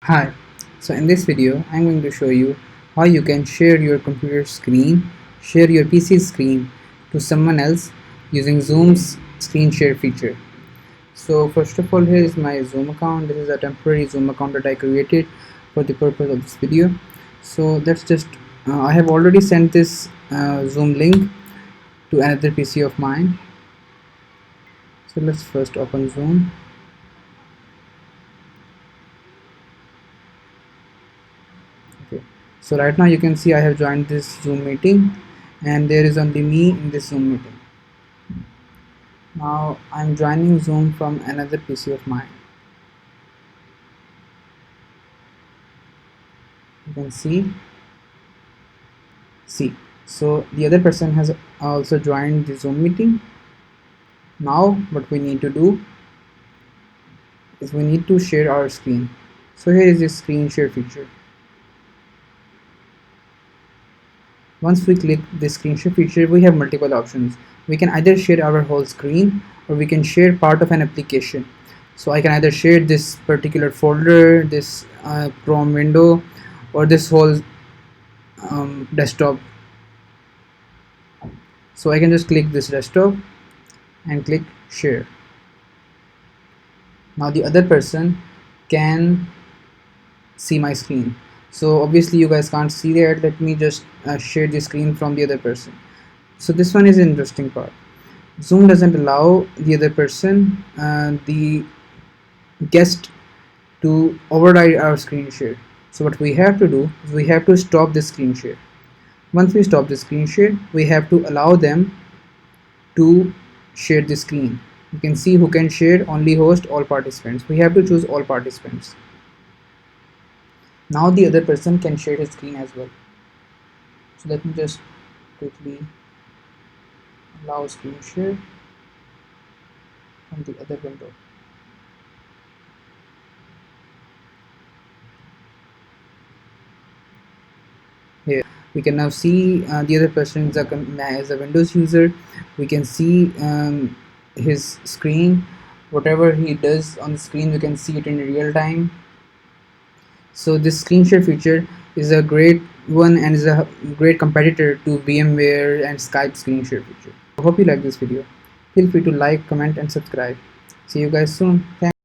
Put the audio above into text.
Hi, so in this video I'm going to show you how you can share your computer screen, share your PC screen to someone else using Zoom's screen share feature. So first of all, here is my Zoom account. This is a temporary Zoom account that I created for the purpose of this video. So let's just I have already sent this Zoom link to another PC of mine. So let's first open Zoom. Okay, so right now you can see I have joined this Zoom meeting and there is only me in this Zoom meeting. Now I'm joining Zoom from another PC of mine. You can see so the other person has also joined the Zoom meeting. Now what we need to do is we need to share our screen. So here is the screen share feature. Once we click the screen share feature, we have multiple options. We can either share our whole screen or we can share part of an application. So I can either share this particular folder, this Chrome window, or this whole desktop. So I can just click this desktop and click share. Now the other person can see my screen. So obviously you guys can't see that. Let me just share the screen from the other person. So this one is the interesting part. Zoom doesn't allow the other person, the guest, to override our screen share. So what we have to do is we have to stop the screen share. Once we stop the screen share, we have to allow them to share the screen. You can see who can share: only host, all participants. We have to choose all participants. Now the other person can share his screen as well. So let me just quickly allow screen share from the other window. Here we can now see the other person is a Windows user. We can see his screen. Whatever he does on the screen, we can see it in real time. So this screen share feature is a great one and is a great competitor to VMware and Skype screen share feature. I hope you like this video. Feel free to like, comment and subscribe. See you guys soon. Thanks.